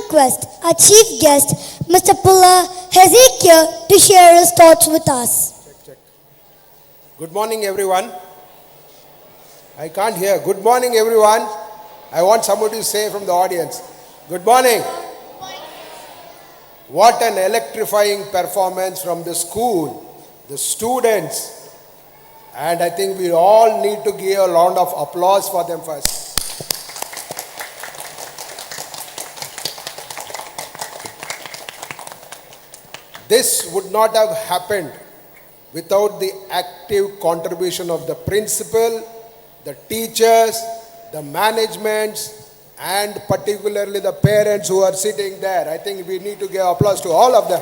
request our chief guest, Mr. Pulla Hezekiah, to share his thoughts with us. Check. Good morning, everyone. I can't hear. Good morning, everyone. I want somebody to say from the audience. Good morning. What an electrifying performance from the school, the students, and I think we all need to give a round of applause for them first. This would not have happened without the active contribution of the principal, the teachers, the managements, and particularly the parents who are sitting there. I think we need to give applause to all of them.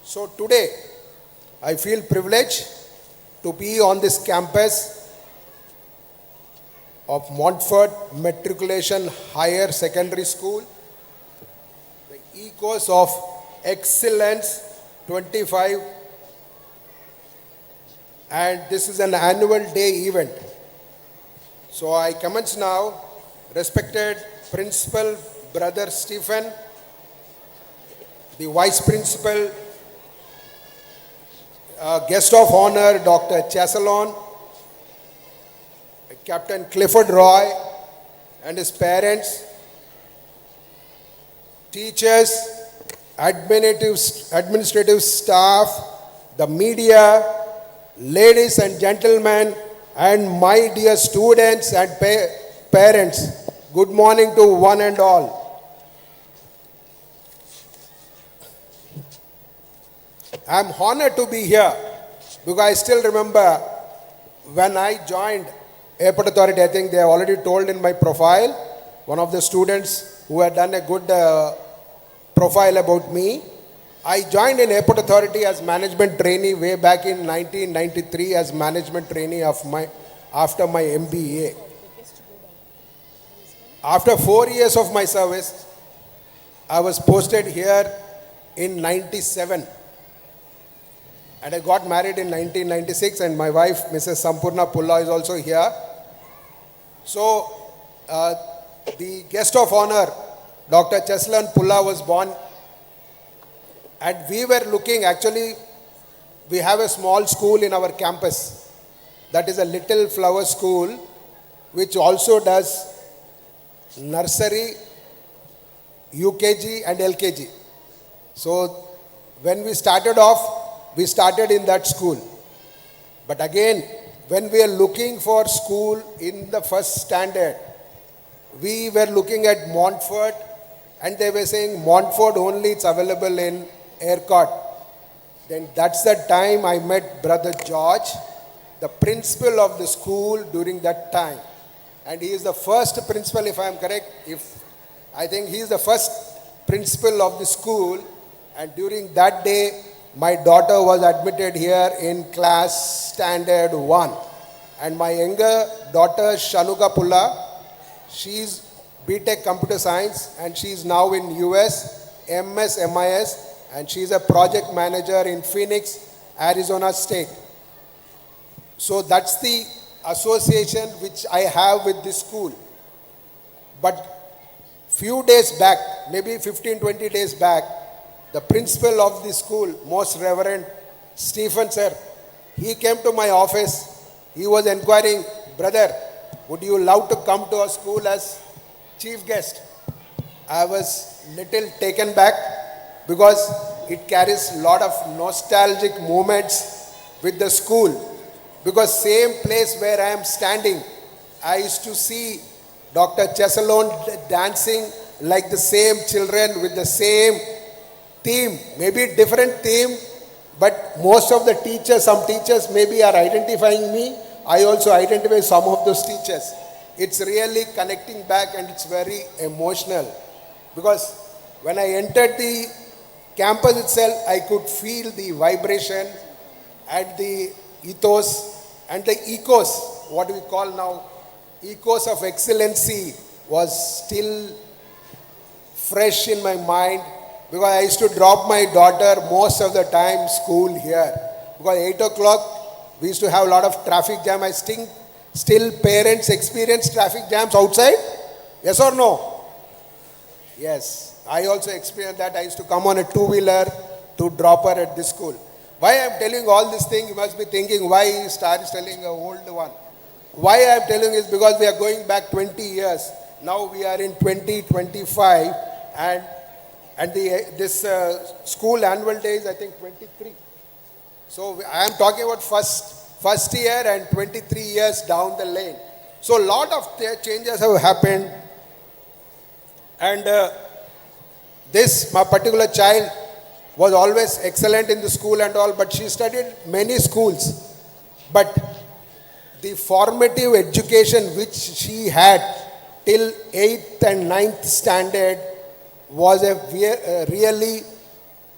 So today, I feel privileged to be on this campus of Montfort Matriculation Higher Secondary School, the Ethos of Excellence 25, and this is an annual day event. So I commence now, respected Principal Brother Stephen, the Vice Principal, Guest of Honor Dr. Chesalon, Captain Clifford Roy and his parents, teachers, administrative staff, the media, ladies and gentlemen, and my dear students and parents. Good morning to one and all. I'm honored to be here because I still remember when I joined Airport Authority. I think they have already told in my profile, one of the students who had done a good profile about me. I joined in Airport Authority as management trainee way back in 1993 as management trainee after my MBA. After 4 years of my service, I was posted here in 97. And I got married in 1996, and my wife, Mrs. Sampurna Pulla, is also here. So, the guest of honor, Dr. Chesalon Pulla, was born, and we were looking, actually, we have a small school in our campus. That is a Little Flower School, which also does nursery, UKG and LKG. So, when we started off, we started in that school. But again, when we are looking for school in the first standard, we were looking at Montfort, and they were saying Montfort only, it's available in ERCOT. Then that's the time I met Brother George, the principal of the school during that time. And he is the first principal, if I am correct, I think he is the first principal of the school. And during that day, my daughter was admitted here in class standard 1. And my younger daughter, Shanuka Pulla, she's BTech Computer Science, and she's now in US, MS, MIS, and she's a project manager in Phoenix, Arizona State. So that's the association which I have with this school. But few days back, maybe 15-20 days back, the principal of the school, Most Reverend Stephen sir, he came to my office. He was inquiring, brother, would you love to come to our school as chief guest? I was little taken back because it carries a lot of nostalgic moments with the school. Because same place where I am standing, I used to see Dr. Chesalon dancing like the same children with the same theme, maybe different theme, but most of the teachers, some teachers maybe are identifying me. I also identify some of those teachers. It's really connecting back, and it's very emotional because when I entered the campus itself, I could feel the vibration and the ethos and the ethos, what we call now, ethos of excellency was still fresh in my mind. Because I used to drop my daughter most of the time school here. Because 8 o'clock We used to have a lot of traffic jam. Still parents experience traffic jams outside? Yes or no? Yes. I also experienced that. I used to come on a two-wheeler to drop her at this school. Why I am telling all this thing, you must be thinking, why Star is telling an old one. Why I am telling is because we are going back 20 years. Now we are in 2025 and this school annual day is I think 23. So I am talking about first year and 23 years down the lane. So a lot of changes have happened. And this, my particular child was always excellent in the school and all, but she studied many schools. But the formative education which she had till 8th and 9th standard was a really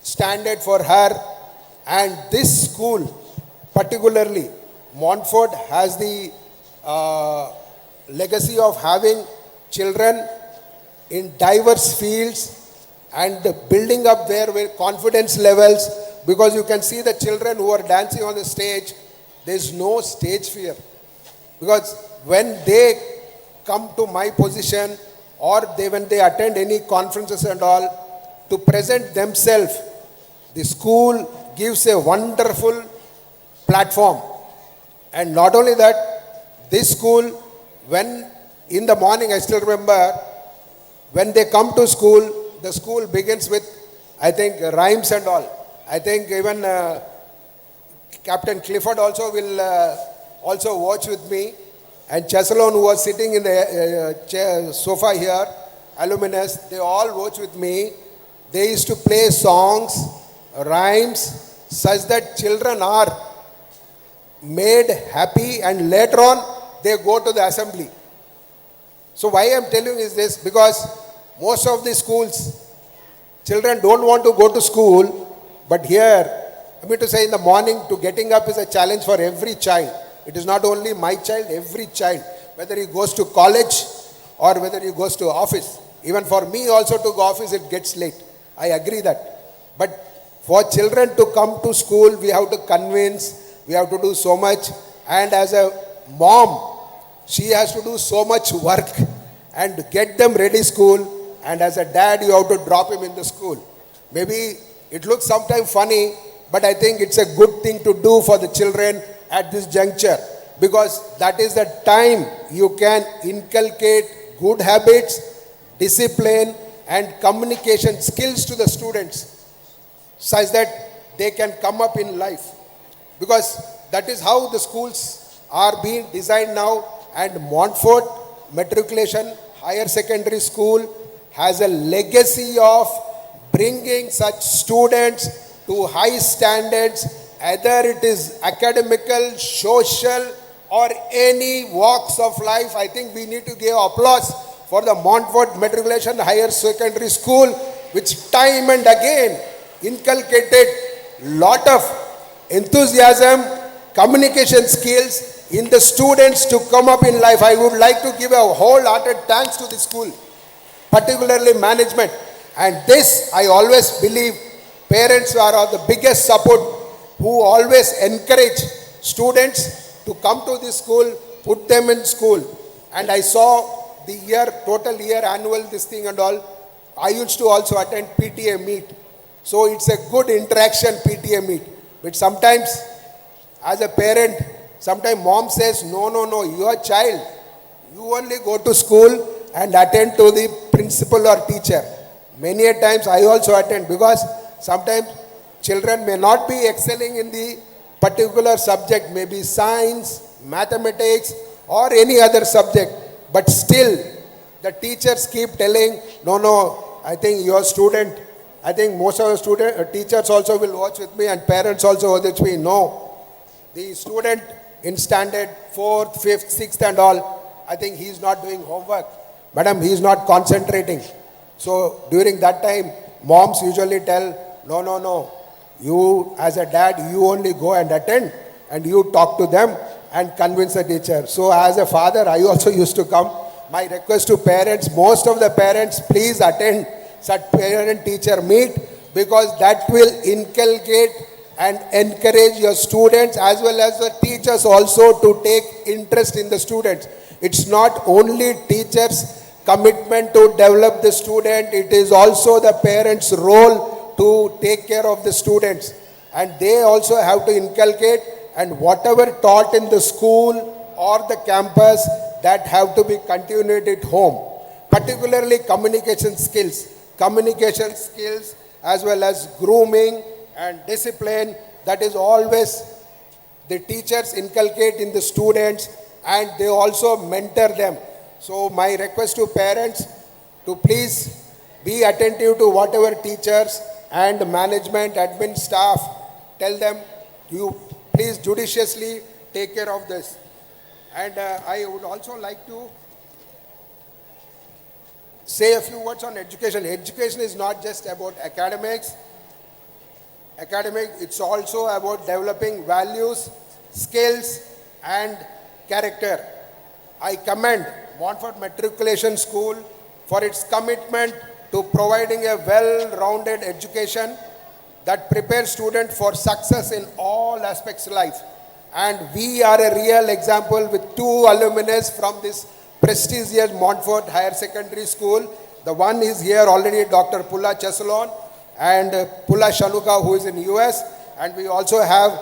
standard for her. And this school, particularly, Montfort has the legacy of having children in diverse fields and building up their confidence levels, because you can see the children who are dancing on the stage, there is no stage fear. Because when they come to my position or when they attend any conferences and all, to present themselves, the school gives a wonderful platform. And not only that, this school, when in the morning, I still remember, when they come to school, the school begins with, I think, rhymes and all. I think even Captain Clifford also will also watch with me. And Chesalon, who was sitting in the sofa here, alumnus, they all watch with me. They used to play songs, rhymes, such that children are made happy, and later on they go to the assembly. So why I am telling you is this, because most of the schools, children don't want to go to school, but here, I mean to say, in the morning to getting up is a challenge for every child. It is not only my child, every child, whether he goes to college or whether he goes to office. Even for me also to go office, it gets late. I agree that. But for children to come to school, we have to convince, we have to do so much. And as a mom, she has to do so much work and get them ready school. And as a dad, you have to drop him in the school. Maybe it looks sometimes funny, but I think it's a good thing to do for the children at this juncture, because that is the time you can inculcate good habits, discipline and communication skills to the students, such that they can come up in life. Because that is how the schools are being designed now. And Montfort Matriculation Higher Secondary School has a legacy of bringing such students to high standards, either it is academical, social, or any walks of life. I think we need to give applause for the Montfort Matriculation Higher Secondary School, which time and again inculcated lot of enthusiasm, communication skills in the students to come up in life. I would like to give a wholehearted thanks to the school, particularly management. And this, I always believe, parents are the biggest support, who always encourage students to come to this school, put them in school. And I saw the total year annual this thing and all. I used to also attend PTA meet. So it's a good interaction, PTA meet. But sometimes, as a parent, sometimes mom says, no, your child, you only go to school and attend to the principal or teacher. Many a times I also attend, because sometimes children may not be excelling in the particular subject, maybe science, mathematics, or any other subject. But still, the teachers keep telling, no, I think your student, I think most of the teachers also will watch with me, and parents also watch with me. No, the student in standard 4th, 5th, 6th and all, I think he is not doing homework. Madam, he is not concentrating. So during that time, moms usually tell, no, you as a dad, you only go and attend and you talk to them and convince the teacher. So as a father, I also used to come. My request to parents, most of the parents, please attend such parent-teacher meet, because that will inculcate and encourage your students as well as the teachers also to take interest in the students. It's not only teachers' commitment to develop the student, it is also the parents' role to take care of the students. And they also have to inculcate, and whatever taught in the school or the campus, that have to be continued at home. Particularly communication skills as well as grooming and discipline, that is always the teachers inculcate in the students, and they also mentor them. So my request to parents to please be attentive to whatever teachers and management, admin staff tell them. You please judiciously take care of this. And I would also like to say a few words on education. Education is not just about academics. It's also about developing values, skills, and character. I commend Montfort Matriculation School for its commitment to providing a well-rounded education that prepares students for success in all aspects of life. And we are a real example with two alumni from this prestigious Montfort Higher Secondary School. The one is here already, Dr. Pulla Chesalon, and Pulla Shanuka, who is in US. And we also have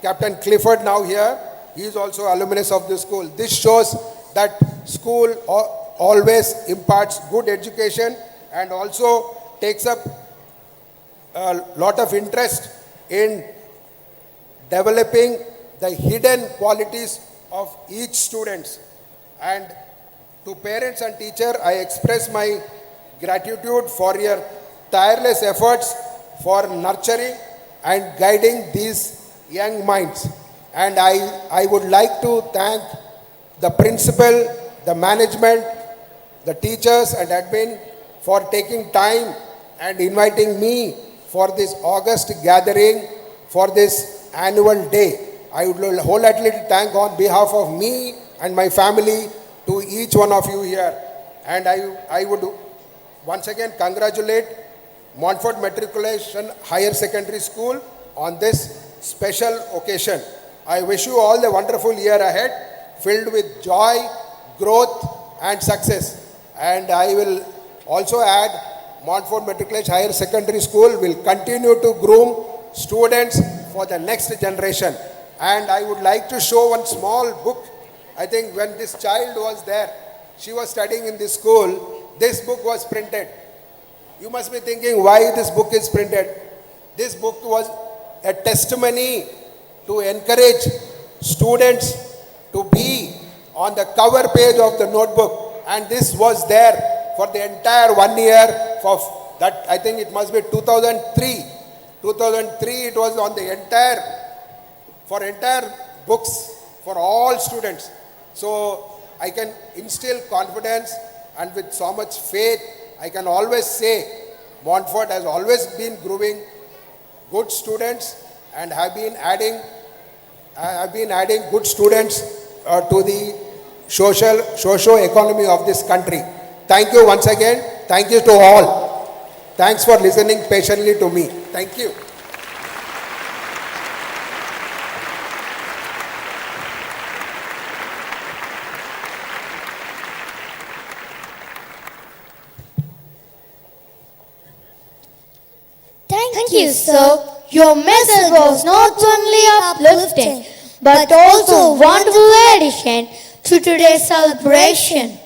Captain Clifford now here. He is also alumnus of the school. This shows that school always imparts good education and also takes up a lot of interest in developing the hidden qualities of each student. And to parents and teachers, I express my gratitude for your tireless efforts for nurturing and guiding these young minds. And I would like to thank the principal, the management, the teachers and admin for taking time and inviting me for this August gathering, for this annual day. I would wholeheartedly thank on behalf of me and my family to each one of you here. And I would once again congratulate Montfort Matriculation Higher Secondary School on this special occasion. I wish you all the wonderful year ahead, filled with joy, growth and success. And I will also add, Montfort Matriculation Higher Secondary School will continue to groom students for the next generation. And I would like to show one small book. I think when this child was there, she was studying in this school, this book was printed. You must be thinking why this book is printed. This book was a testimony to encourage students to be on the cover page of the notebook. And this was there for the entire 1 year for that, I think it must be 2003. 2003 it was on the entire books for all students. So I can instill confidence, and with so much faith, I can always say Montfort has always been grooming good students and have been adding good students to the socio-economy of this country. Thank you once again. Thank you to all. Thanks for listening patiently to me. Thank you. Thank you, sir. Your message was not only uplifting, but also a wonderful addition to today's celebration.